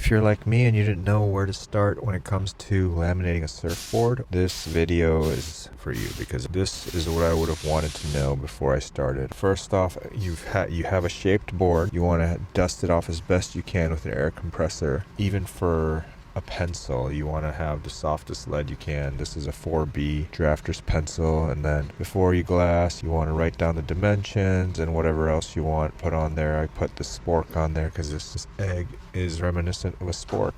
If you're like me and you didn't know where to start when it comes to laminating a surfboard, this video is for you, because this is what I would have wanted to know before I started. First off, you have a shaped board. You want to dust it off as best you can with an air compressor. Even for a pencil, you want to have the softest lead you can. This is a 4B drafter's pencil, and then before you glass, you want to write down the dimensions and whatever else you want put on there. I put the spork on there because this egg is reminiscent of a spork.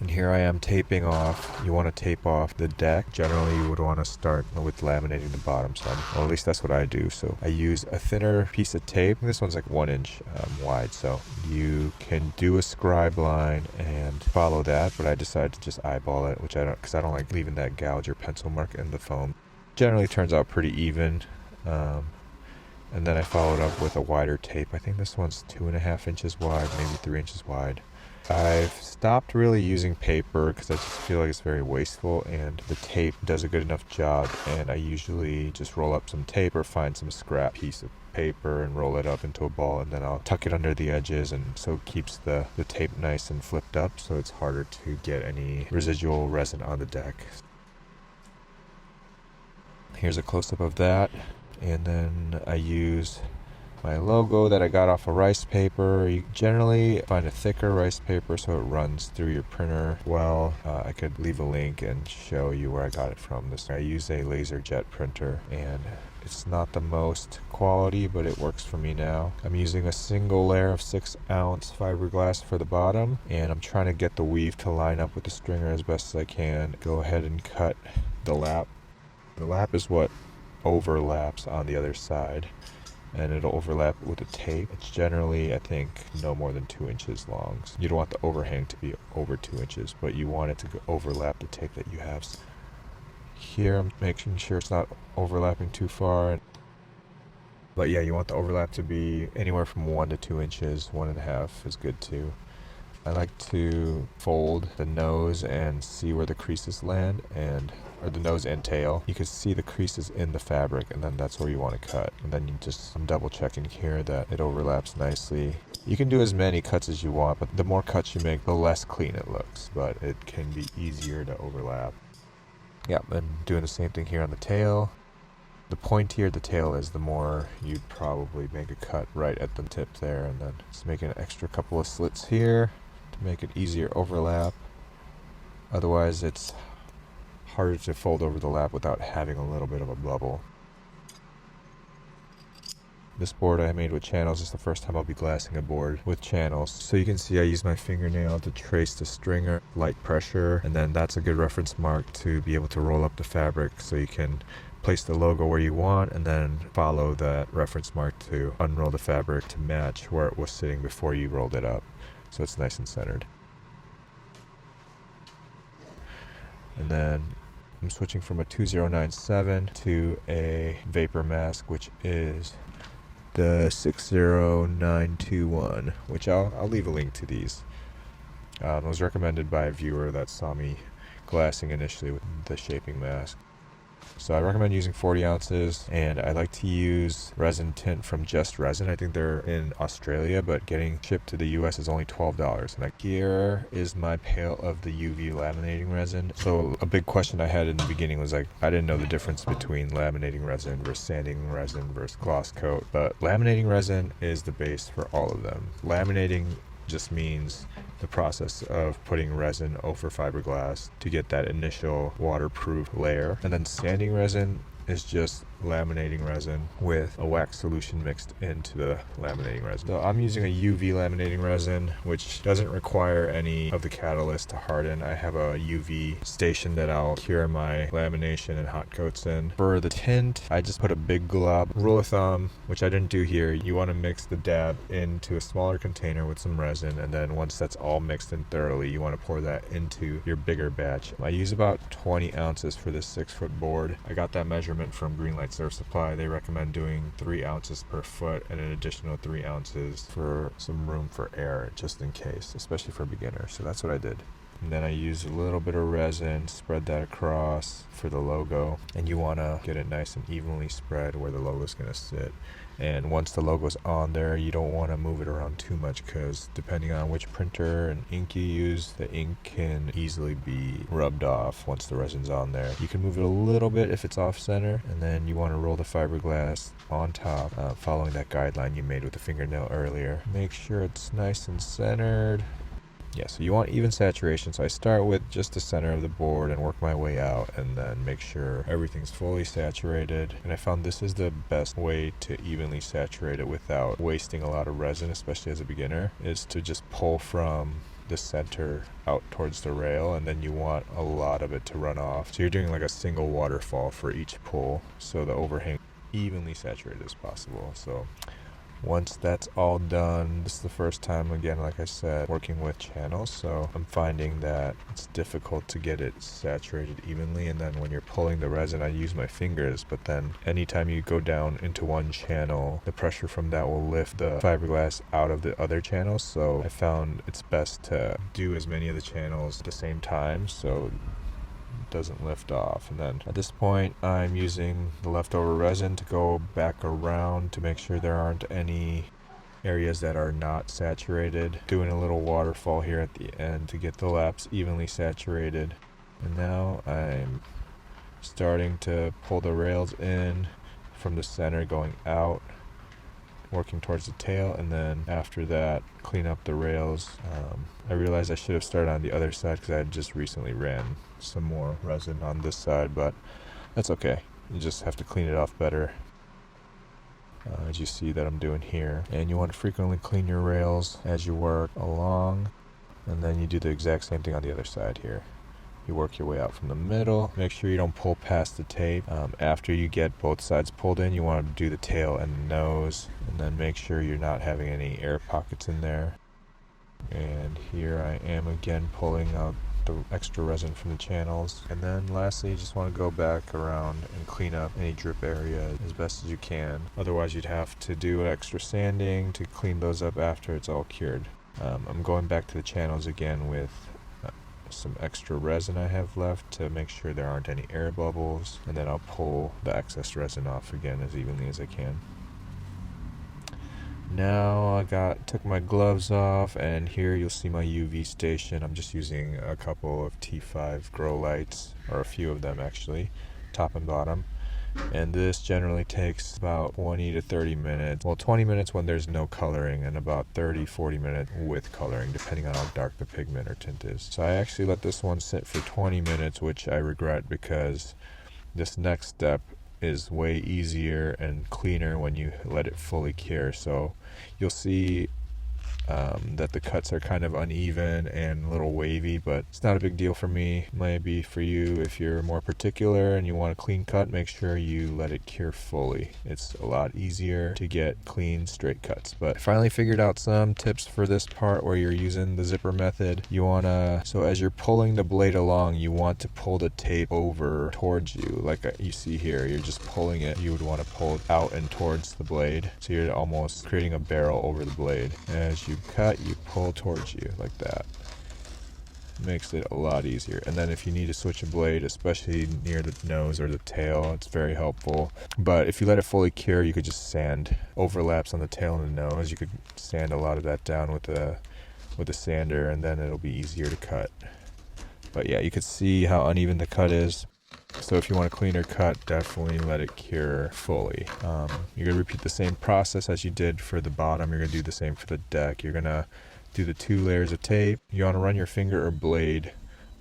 And here I am taping off. You want to tape off the deck. Generally, you would want to start with laminating the bottom side. Or at least that's what I do. So I use a thinner piece of tape. This one's like 1 inch wide. So you can do a scribe line and follow that. But I decided to just eyeball it, which I don't, because I don't like leaving that gouge or pencil mark in the foam. Generally turns out pretty even. And then I followed up with a wider tape. I think this one's 2.5 inches wide, maybe 3 inches wide. I've stopped really using paper because I just feel like it's very wasteful, and the tape does a good enough job. And I usually just roll up some tape or find some scrap piece of paper and roll it up into a ball, and then I'll tuck it under the edges, and so it keeps the tape nice and flipped up, so it's harder to get any residual resin on the deck. Here's a close-up of that, and then I use my logo that I got off of rice paper. You generally find a thicker rice paper so it runs through your printer well. I could leave a link and show you where I got it from. I use a laser jet printer, and it's not the most quality, but it works for me now. I'm using a single layer of 6-ounce fiberglass for the bottom, and I'm trying to get the weave to line up with the stringer as best as I can. Go ahead and cut the lap. The lap is what overlaps on the other side, and it'll overlap with the tape. It's generally, I think, no more than 2 inches long. So you don't want the overhang to be over 2 inches, but you want it to overlap the tape that you have. Here I'm making sure it's not overlapping too far. But yeah, you want the overlap to be anywhere from 1 to 2 inches. 1.5 is good too. I like to fold the nose and see where the creases land, or the nose and tail. You can see the creases in the fabric, and then that's where you want to cut. And then I'm double checking here that it overlaps nicely. You can do as many cuts as you want, but the more cuts you make, the less clean it looks, but it can be easier to overlap. Yeah, and doing the same thing here on the tail. The pointier the tail is, the more you'd probably make a cut right at the tip there, and then just make an extra couple of slits here to make it easier overlap. Otherwise, it's harder to fold over the lap without having a little bit of a bubble. This board I made with channels. This is the first time I'll be glassing a board with channels. So you can see I use my fingernail to trace the stringer, light pressure, and then that's a good reference mark to be able to roll up the fabric, so you can place the logo where you want and then follow that reference mark to unroll the fabric to match where it was sitting before you rolled it up, so it's nice and centered. And then I'm switching from a 2097 to a vapor mask, which is the 60921, which I'll leave a link to these. It was recommended by a viewer that saw me glassing initially with the shaping mask. So I recommend using 40 ounces, and I like to use Resin Tint from Just Resin. I think they're in Australia, but getting shipped to the US is only $12. And here is my pail of the UV laminating resin. So a big question I had in the beginning was like, I didn't know the difference between laminating resin versus sanding resin versus gloss coat, but laminating resin is the base for all of them. Laminating just means the process of putting resin over fiberglass to get that initial waterproof layer. And then sanding resin is just laminating resin with a wax solution mixed into the laminating resin. So I'm using a UV laminating resin, which doesn't require any of the catalyst to harden. I have a UV station that I'll cure my lamination and hot coats in. For the tint, I just put a big glob. Rule of thumb, which I didn't do here, you want to mix the dab into a smaller container with some resin, and then once that's all mixed in thoroughly, you want to pour that into your bigger batch. I use about 20 ounces for this 6-foot board. I got that measurement from Greenlight Surf Supply. They recommend doing 3 ounces per foot and an additional 3 ounces for some room for air, just in case, especially for beginners. So that's what I did. And then I use a little bit of resin, spread that across for the logo, and you want to get it nice and evenly spread where the logo is going to sit. And once the logo's on there, you don't want to move it around too much, because depending on which printer and ink you use, the ink can easily be rubbed off once the resin's on there. You can move it a little bit if it's off center, and then you want to roll the fiberglass on top, following that guideline you made with the fingernail earlier. Make sure it's nice and centered. Yeah, so you want even saturation. So I start with just the center of the board and work my way out, and then make sure everything's fully saturated. And I found this is the best way to evenly saturate it without wasting a lot of resin, especially as a beginner, is to just pull from the center out towards the rail, and then you want a lot of it to run off. So you're doing like a single waterfall for each pull, so the overhang evenly saturated as possible. So once that's all done, this is the first time, again, like I said, working with channels, so I'm finding that it's difficult to get it saturated evenly. And then when you're pulling the resin, I use my fingers, but then anytime you go down into one channel, the pressure from that will lift the fiberglass out of the other channels. So I found it's best to do as many of the channels at the same time, so doesn't lift off. And then at this point, I'm using the leftover resin to go back around to make sure there aren't any areas that are not saturated, doing a little waterfall here at the end to get the laps evenly saturated. And now I'm starting to pull the rails in from the center going out, working towards the tail, and then after that clean up the rails. I realized I should have started on the other side because I had just recently ran some more resin on this side, but that's okay. You just have to clean it off better, as you see that I'm doing here. And you want to frequently clean your rails as you work along, and then you do the exact same thing on the other side here. You work your way out from the middle. Make sure you don't pull past the tape. After you get both sides pulled in, you want to do the tail and the nose, and then make sure you're not having any air pockets in there. And here I am again pulling out the extra resin from the channels. And then lastly, you just want to go back around and clean up any drip area as best as you can. Otherwise, you'd have to do extra sanding to clean those up after it's all cured. I'm going back to the channels again with some extra resin I have left to make sure there aren't any air bubbles, and then I'll pull the excess resin off again as evenly as I can. Now I took my gloves off, and here you'll see my UV station. I'm just using a couple of T5 grow lights, or a few of them actually, top and bottom. And this generally takes about 20 to 30 minutes. Well, 20 minutes when there's no coloring, and about 30-40 minutes with coloring, depending on how dark the pigment or tint is. So I actually let this one sit for 20 minutes, which I regret, because this next step is way easier and cleaner when you let it fully cure. So you'll see that the cuts are kind of uneven and a little wavy, but it's not a big deal for me. Maybe for you, if you're more particular and you want a clean cut, make sure you let it cure fully. It's a lot easier to get clean, straight cuts. But I finally figured out some tips for this part where you're using the zipper method. So as you're pulling the blade along, you want to pull the tape over towards you. Like you see here, you're just pulling it. You would want to pull it out and towards the blade. So you're almost creating a barrel over the blade. As you cut, you pull towards you like that. Makes it a lot easier. And then if you need to switch a blade, especially near the nose or the tail, it's very helpful. But if you let it fully cure, you could just sand overlaps on the tail and the nose. You could sand a lot of that down with a sander, and then it'll be easier to cut. But yeah, you could see how uneven the cut is. So if you want a cleaner cut, definitely let it cure fully. You're going to repeat the same process as you did for the bottom. You're going to do the same for the deck. You're going to do the 2 layers of tape. You want to run your finger or blade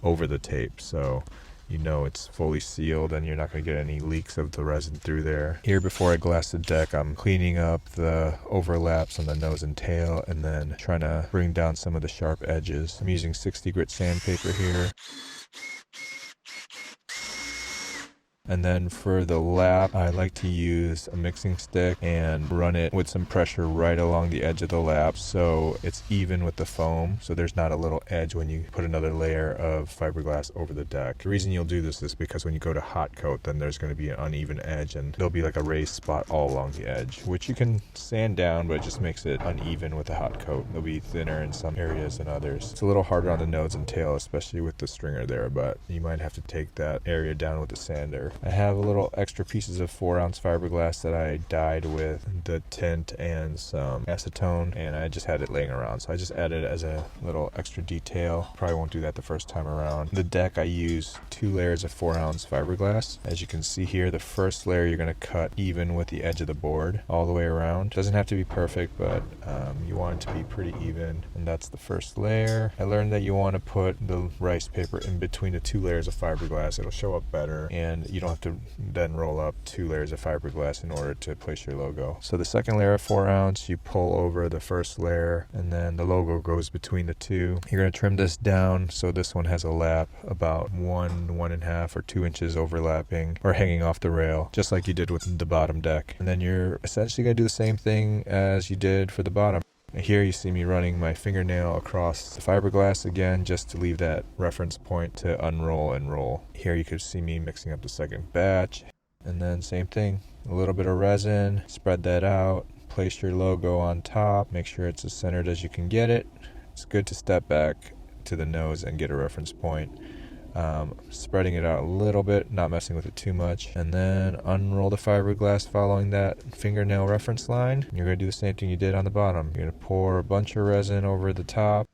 over the tape, so you know it's fully sealed and you're not going to get any leaks of the resin through there. Here, before I glass the deck, I'm cleaning up the overlaps on the nose and tail, and then trying to bring down some of the sharp edges. I'm using 60 grit sandpaper here. And then for the lap, I like to use a mixing stick and run it with some pressure right along the edge of the lap so it's even with the foam, so there's not a little edge when you put another layer of fiberglass over the deck. The reason you'll do this is because when you go to hot coat, then there's going to be an uneven edge and there'll be like a raised spot all along the edge, which you can sand down, but it just makes it uneven with the hot coat. They'll be thinner in some areas than others. It's a little harder on the nose and tail, especially with the stringer there, but you might have to take that area down with the sander. here. I have a little extra pieces of 4-ounce fiberglass that I dyed with the tint and some acetone, and I just had it laying around, so I just added it as a little extra detail. Probably won't do that the first time around. The deck, I use 2 layers of 4-ounce fiberglass. As you can see here, the first layer you're going to cut even with the edge of the board all the way around. Doesn't have to be perfect, but you want it to be pretty even, and that's the first layer. I learned that you want to put the rice paper in between the 2 layers of fiberglass. It'll show up better, and you don't have to then roll up 2 layers of fiberglass in order to place your logo. So the second layer of 4-ounce, you pull over the first layer, and then the logo goes between the 2. You're going to trim this down so this one has a lap about 1.5 or 2 inches overlapping or hanging off the rail, just like you did with the bottom deck. And then you're essentially going to do the same thing as you did for the bottom. Here you see me running my fingernail across the fiberglass again, just to leave that reference point to unroll and roll. Here you could see me mixing up the second batch, and then same thing, a little bit of resin, spread that out, place your logo on top, make sure it's as centered as you can get it. It's good to step back to the nose and get a reference point. Spreading it out a little bit, not messing with it too much, and then unroll the fiberglass following that fingernail reference line. You're going to do the same thing you did on the bottom. You're going to pour a bunch of resin over the top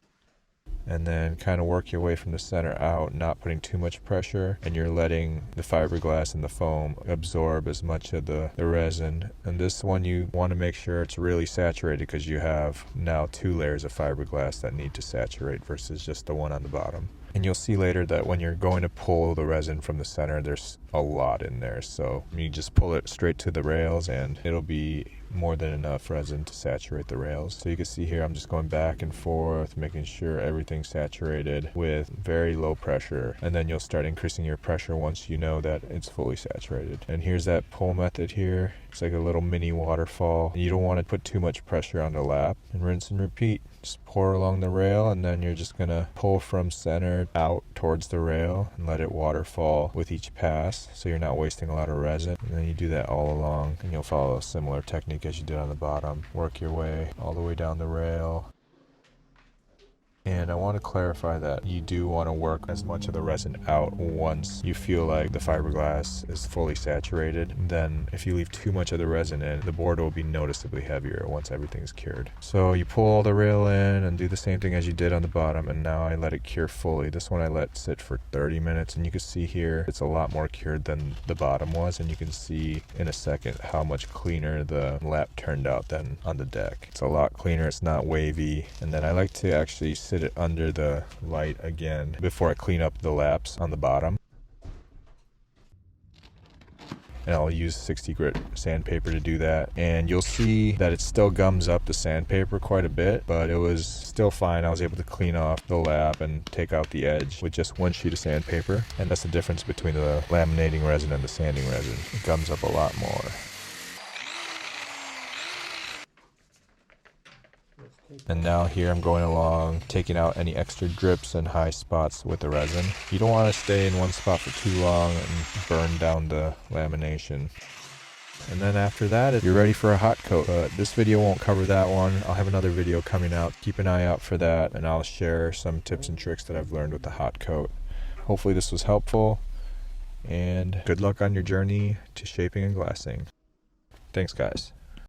and then kind of work your way from the center out, not putting too much pressure, and you're letting the fiberglass and the foam absorb as much of the resin. And this one you want to make sure it's really saturated, because you have now 2 layers of fiberglass that need to saturate versus just the one on the bottom. And you'll see later that when you're going to pull the resin from the center, there's a lot in there. So you just pull it straight to the rails and it'll be more than enough resin to saturate the rails. So you can see here I'm just going back and forth, making sure everything's saturated with very low pressure. And then you'll start increasing your pressure once you know that it's fully saturated. And here's that pull method here. It's like a little mini waterfall. You don't want to put too much pressure on the lap. And rinse and repeat. Just pour along the rail, and then you're just going to pull from center out towards the rail and let it waterfall with each pass, so you're not wasting a lot of resin. And then you do that all along, and you'll follow a similar technique as you did on the bottom. Work your way all the way down the rail. And I want to clarify that you do want to work as much of the resin out once you feel like the fiberglass is fully saturated. Then if you leave too much of the resin in, the board will be noticeably heavier once everything's cured. So you pull all the rail in and do the same thing as you did on the bottom, and now I let it cure fully. This one I let sit for 30 minutes, and you can see here it's a lot more cured than the bottom was, and you can see in a second how much cleaner the lap turned out than on the deck. It's a lot cleaner, it's not wavy. And then I like to actually sit it under the light again before I clean up the laps on the bottom. And I'll use 60 grit sandpaper to do that. And you'll see that it still gums up the sandpaper quite a bit, but it was still fine. I was able to clean off the lap and take out the edge with just 1 sheet of sandpaper. And that's the difference between the laminating resin and the sanding resin. It gums up a lot more. And now here I'm going along, taking out any extra drips and high spots with the resin. You don't want to stay in one spot for too long and burn down the lamination. And then after that, you're ready for a hot coat. But this video won't cover that one. I'll have another video coming out. Keep an eye out for that, and I'll share some tips and tricks that I've learned with the hot coat. Hopefully this was helpful, and good luck on your journey to shaping and glassing. Thanks, guys.